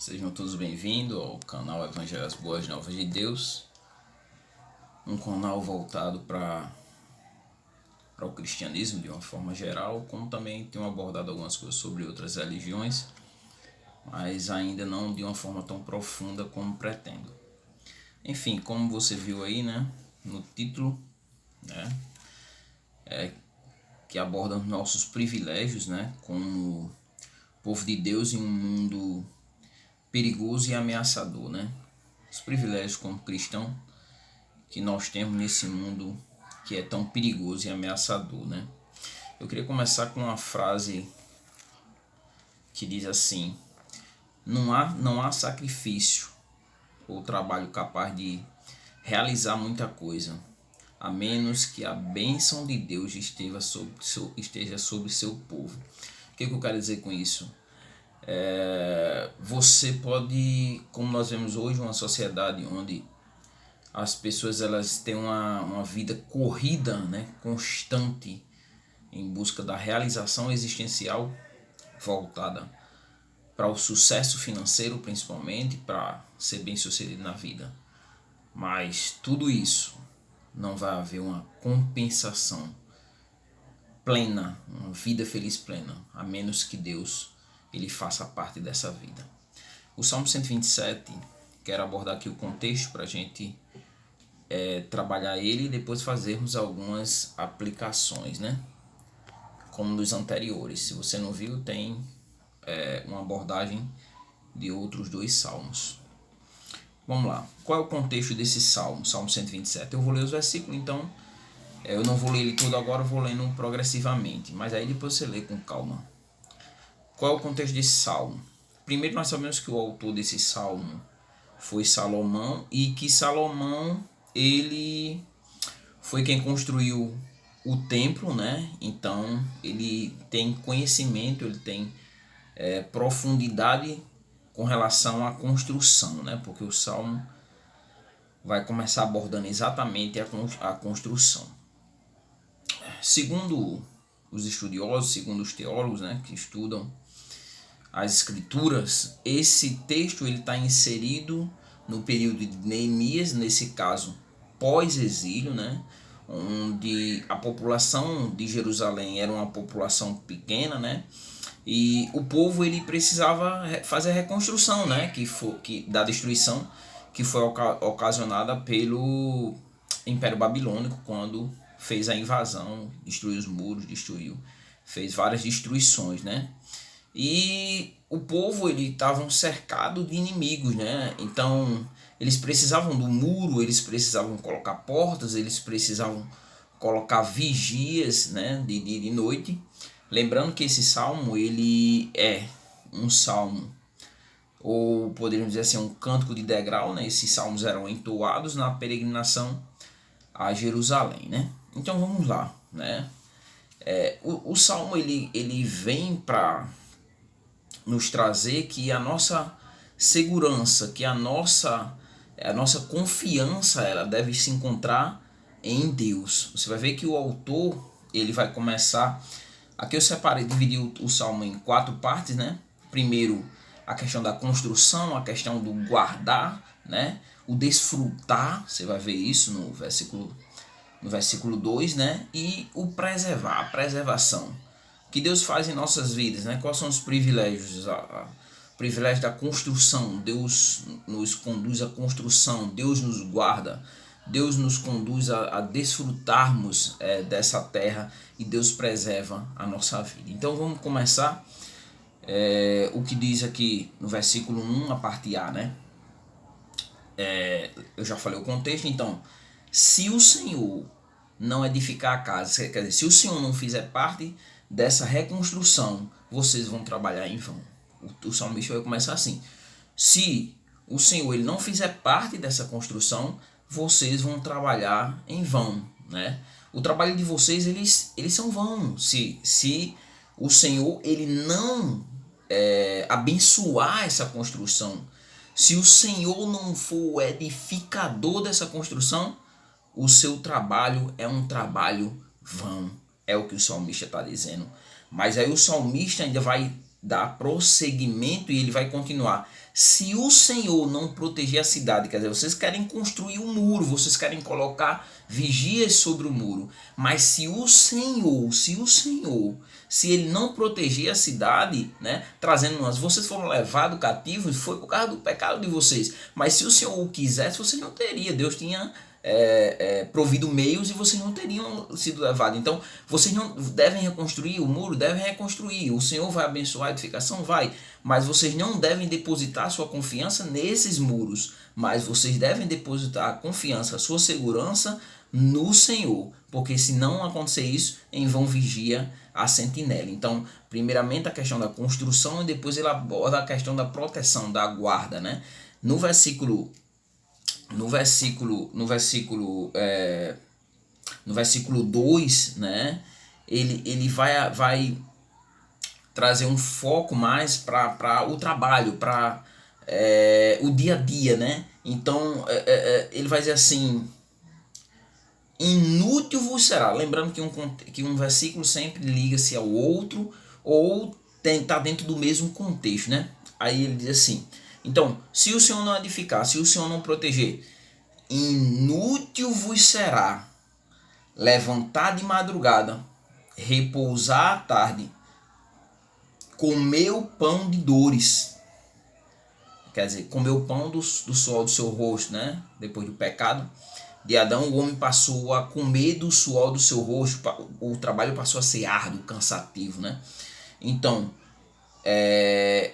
Sejam todos bem-vindos ao canal Evangelho das Boas Novas de Deus, um canal voltado para o cristianismo de uma forma geral, como também tenho abordado algumas coisas sobre outras religiões, mas ainda não de uma forma tão profunda como pretendo. Enfim, como você viu aí, no título, que aborda os nossos privilégios, como povo de Deus em um mundo perigoso e ameaçador, Os privilégios como cristão que nós temos nesse mundo que é tão perigoso e ameaçador, Eu queria começar com uma frase que diz assim: não há sacrifício ou trabalho capaz de realizar muita coisa, a menos que a bênção de Deus esteja sobre seu povo. O que eu quero dizer com isso? Você pode, como nós vemos hoje, uma sociedade onde as pessoas elas têm uma vida corrida, constante, em busca da realização existencial, voltada para o sucesso financeiro, principalmente, para ser bem sucedido na vida. Mas tudo isso não vai haver uma compensação plena, uma vida feliz plena, a menos que Deus ele faça parte dessa vida. O Salmo 127, quero abordar aqui o contexto para a gente trabalhar ele e depois fazermos algumas aplicações, como nos anteriores. Se você não viu, tem uma abordagem de outros dois salmos. Vamos lá, qual é o contexto desse salmo, Salmo 127? Eu vou ler os versículos, então eu não vou ler ele todo agora, eu vou lendo progressivamente, mas aí depois você lê com calma. Qual é o contexto desse salmo? Primeiro, nós sabemos que o autor desse salmo foi Salomão e que Salomão ele foi quem construiu o templo, Então ele tem conhecimento, ele tem profundidade com relação à construção, Porque o salmo vai começar abordando exatamente a construção. Segundo os estudiosos, segundo os teólogos, que estudam as escrituras, esse texto ele está inserido no período de Neemias, nesse caso pós-exílio, onde a população de Jerusalém era uma população pequena, e o povo ele precisava fazer a reconstrução, da destruição que foi ocasionada pelo Império Babilônico quando fez a invasão, destruiu os muros, fez várias destruições, E o povo ele estavam cercado de inimigos, Então eles precisavam do muro, eles precisavam colocar portas, eles precisavam colocar vigias, de noite. Lembrando que esse salmo ele é um salmo, ou poderíamos dizer assim, um cântico de degrau, Esses salmos eram entoados na peregrinação a Jerusalém, Então vamos lá, o salmo ele vem para nos trazer que a nossa segurança, que a nossa confiança, ela deve se encontrar em Deus. Você vai ver que o autor ele vai começar. Aqui eu separei, dividi o salmo em 4 partes, Primeiro, a questão da construção, a questão do guardar, o desfrutar, você vai ver isso no versículo 2, e o preservar, a preservação que Deus faz em nossas vidas, Quais são os privilégios? O privilégio da construção, Deus nos conduz à construção, Deus nos guarda, Deus nos conduz a desfrutarmos dessa terra e Deus preserva a nossa vida. Então vamos começar o que diz aqui no versículo 1, a parte A, eu já falei o contexto, então, se o Senhor não edificar a casa, quer dizer, se o Senhor não fizer parte dessa reconstrução, vocês vão trabalhar em vão. O salmista vai começar assim: se o Senhor ele não fizer parte dessa construção, vocês vão trabalhar em vão, O trabalho de vocês eles são vão. Se o Senhor ele não abençoar essa construção, se o Senhor não for o edificador dessa construção, o seu trabalho é um trabalho vão. É o que o salmista está dizendo. Mas aí o salmista ainda vai dar prosseguimento e ele vai continuar. Se o Senhor não proteger a cidade, quer dizer, vocês querem construir um muro, vocês querem colocar vigias sobre o muro, mas se ele não proteger a cidade, né, trazendo nós, vocês foram levados cativos, foi por causa do pecado de vocês, mas se o Senhor o quisesse, vocês não teriam, Deus tinha provido meios e vocês não teriam sido levados. Então vocês não devem reconstruir o muro, devem reconstruir. O Senhor vai abençoar a edificação, vai, mas vocês não devem depositar sua confiança nesses muros, mas vocês devem depositar a confiança, a sua segurança no Senhor, porque se não acontecer isso, em vão vigia a sentinela. Então, primeiramente a questão da construção e depois ele aborda a questão da proteção, da guarda, né? No versículo 2, né, ele vai trazer um foco mais para o trabalho, para o dia a dia, né? Então ele vai dizer assim: inútil vos será. Lembrando que um versículo sempre liga-se ao outro ou está dentro do mesmo contexto, né? Aí ele diz assim: então, se o Senhor não edificar, se o Senhor não proteger, inútil vos será levantar de madrugada, repousar à tarde, comer o pão de dores. Quer dizer, comer o pão do suor do seu rosto, né? Depois do pecado de Adão, o homem passou a comer do suor do seu rosto, o trabalho passou a ser árduo, cansativo, né? Então,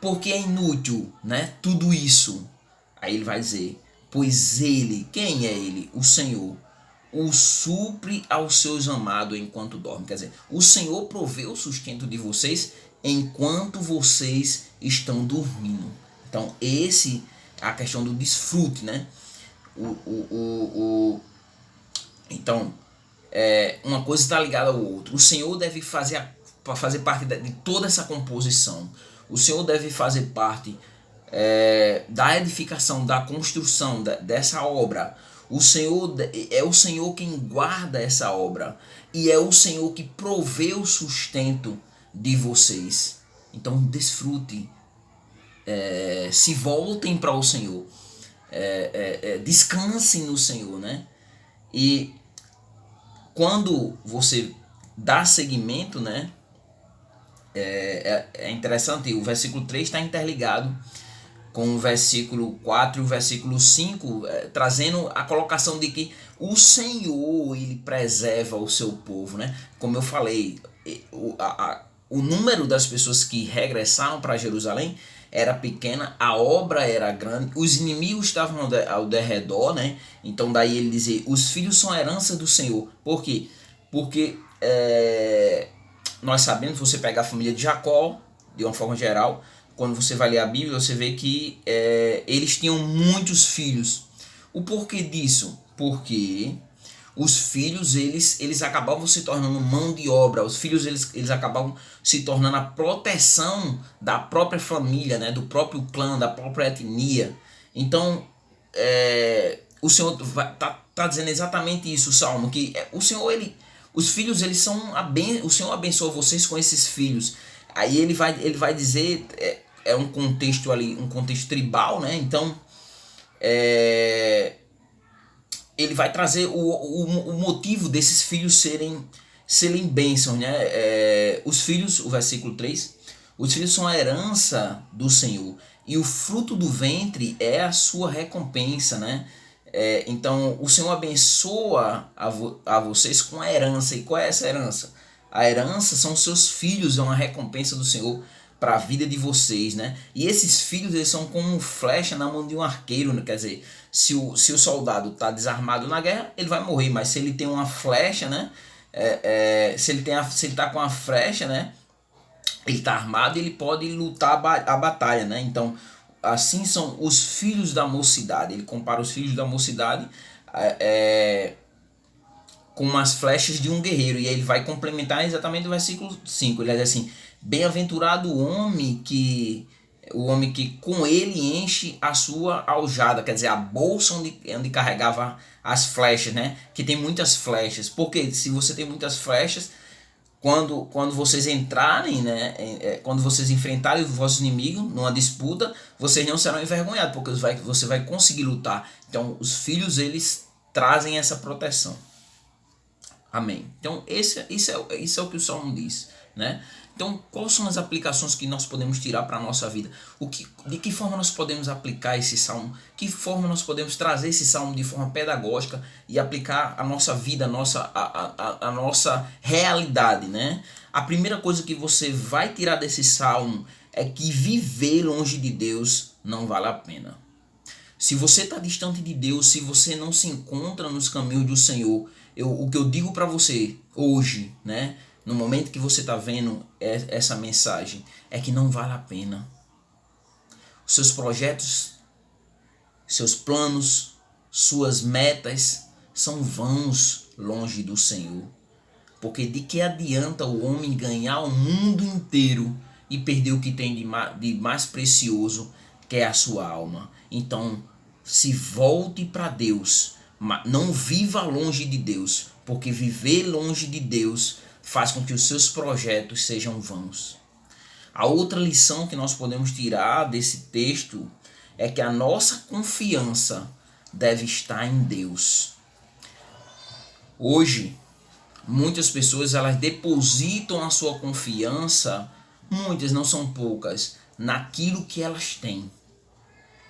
porque é inútil, né, tudo isso? Aí ele vai dizer: pois ele, quem é ele? O Senhor o supre aos seus amados enquanto dorme. Quer dizer, o Senhor provê o sustento de vocês enquanto vocês estão dormindo. Então esse é a questão do desfrute, né? Então uma coisa está ligada ao outro. O Senhor deve fazer parte de toda essa composição. O Senhor deve fazer parte da edificação, da construção dessa obra. O Senhor é o Senhor quem guarda essa obra e é o Senhor que provê o sustento de vocês. Então desfrute, se voltem para o Senhor, descansem no Senhor, né? E quando você dá seguimento, né, é interessante, o versículo 3 está interligado com o versículo 4 e o versículo 5, trazendo a colocação de que o Senhor, ele preserva o seu povo, né? Como eu falei, o número das pessoas que regressaram para Jerusalém era pequena, a obra era grande, os inimigos estavam ao derredor, né? Então daí ele dizia: os filhos são a herança do Senhor. Por quê? Porque nós sabemos, você pega a família de Jacó, de uma forma geral, quando você vai ler a Bíblia, você vê que eles tinham muitos filhos. O porquê disso? Porque os filhos eles acabavam se tornando mão de obra, os filhos eles acabavam se tornando a proteção da própria família, né, do próprio clã, da própria etnia. Então o Senhor tá dizendo exatamente isso, o Salmo, que o Senhor, os filhos eles são o Senhor abençoa vocês com esses filhos. Aí ele vai dizer, um contexto ali, um contexto tribal, né? Então ele vai trazer o motivo desses filhos serem bênçãos, né? Os filhos, o versículo 3, os filhos são a herança do Senhor e o fruto do ventre é a sua recompensa, né? Então o Senhor abençoa a vocês com a herança. E qual é essa herança? A herança são seus filhos, é uma recompensa do Senhor para a vida de vocês, né? E esses filhos, eles são como flecha na mão de um arqueiro, né? Quer dizer, se o soldado está desarmado na guerra, ele vai morrer, mas se ele tem uma flecha, né? Se ele está com a flecha, né? Ele está armado e ele pode lutar a batalha, né? Então, assim são os filhos da mocidade. Ele compara os filhos da mocidade com as flechas de um guerreiro. E aí ele vai complementar exatamente o versículo 5. Ele diz assim: bem-aventurado o homem que com ele enche a sua aljada. Quer dizer, a bolsa onde carregava as flechas, né? Que tem muitas flechas. Porque se você tem muitas flechas, quando vocês entrarem, né, quando vocês enfrentarem o vosso inimigo numa disputa, vocês não serão envergonhados, porque você vai conseguir lutar. Então, os filhos, eles trazem essa proteção. Amém. Então, isso é o que o Salmo diz, né? Então, quais são as aplicações que nós podemos tirar para a nossa vida? De que forma nós podemos aplicar esse salmo? Que forma nós podemos trazer esse salmo de forma pedagógica e aplicar a nossa vida, a nossa realidade, né? A primeira coisa que você vai tirar desse salmo é que viver longe de Deus não vale a pena. Se você está distante de Deus, se você não se encontra nos caminhos do Senhor, o que eu digo para você hoje, né? No momento que você está vendo essa mensagem, é que não vale a pena. Os seus projetos, seus planos, suas metas são vãos longe do Senhor. Porque de que adianta o homem ganhar o mundo inteiro e perder o que tem de mais precioso, que é a sua alma? Então, se volte para Deus, não viva longe de Deus, porque viver longe de Deus faz com que os seus projetos sejam vãos. A outra lição que nós podemos tirar desse texto é que a nossa confiança deve estar em Deus. Hoje, muitas pessoas elas depositam a sua confiança, muitas, não são poucas, naquilo que elas têm.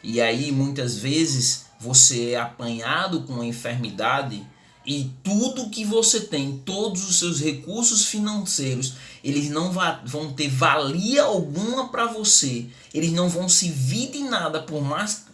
E aí muitas vezes você é apanhado com uma enfermidade e tudo que você tem, todos os seus recursos financeiros, eles não vão ter valia alguma para você. Eles não vão servir de nada, por mais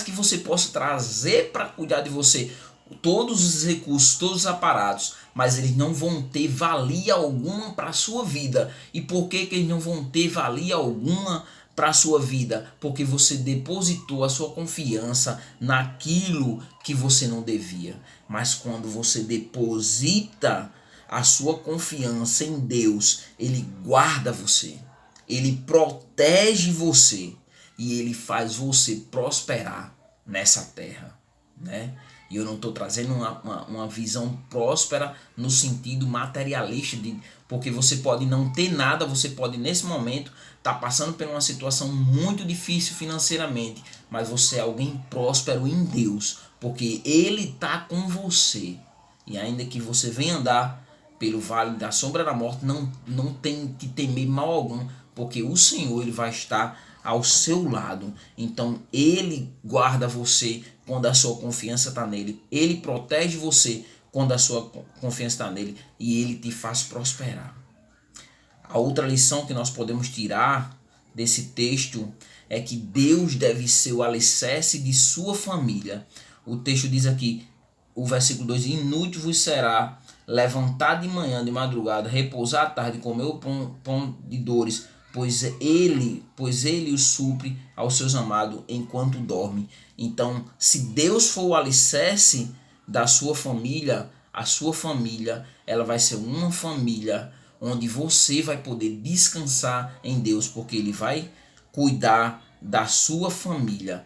que você possa trazer para cuidar de você todos os recursos, todos os aparatos, mas eles não vão ter valia alguma para a sua vida. E por que eles não vão ter valia alguma para a sua vida? Porque você depositou a sua confiança naquilo que você não devia. Mas quando você deposita a sua confiança em Deus, Ele guarda você, Ele protege você e Ele faz você prosperar nessa terra, né? E eu não estou trazendo uma visão próspera no sentido materialista, porque você pode não ter nada, você pode nesse momento estar passando por uma situação muito difícil financeiramente, mas você é alguém próspero em Deus, porque Ele está com você. E ainda que você venha andar pelo vale da sombra da morte, não tem que temer mal algum, porque o Senhor Ele vai estar ao seu lado. Então Ele guarda você quando a sua confiança está nele. Ele protege você quando a sua confiança está nele. E Ele te faz prosperar. A outra lição que nós podemos tirar desse texto é que Deus deve ser o alicerce de sua família. O texto diz aqui, o versículo 2: inútil vos será levantar de manhã, de madrugada, repousar à tarde, comer o pão de dores, pois ele o supre aos seus amados enquanto dorme. Então, se Deus for o alicerce da sua família, a sua família ela vai ser uma família onde você vai poder descansar em Deus, porque Ele vai cuidar da sua família,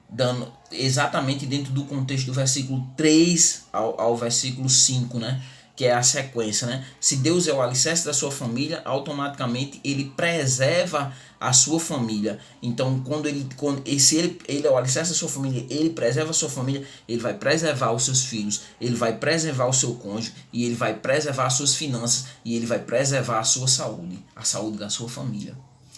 dando exatamente dentro do contexto do versículo 3 ao versículo 5, né? Que é a sequência, né? Se Deus é o alicerce da sua família, automaticamente Ele preserva a sua família. Então, se ele é o alicerce da sua família, Ele preserva a sua família, Ele vai preservar os seus filhos, Ele vai preservar o seu cônjuge, e Ele vai preservar as suas finanças, e Ele vai preservar a sua saúde, a saúde da sua família.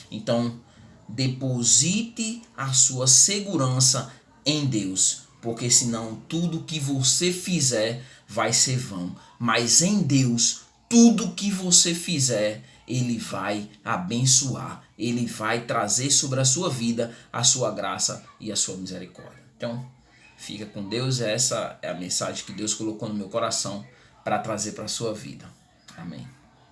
Então, deposite a sua segurança em Deus, porque senão tudo que você fizer vai ser vão. Mas em Deus, tudo que você fizer, Ele vai abençoar. Ele vai trazer sobre a sua vida a sua graça e a sua misericórdia. Então, fica com Deus. Essa é a mensagem que Deus colocou no meu coração para trazer para a sua vida. Amém.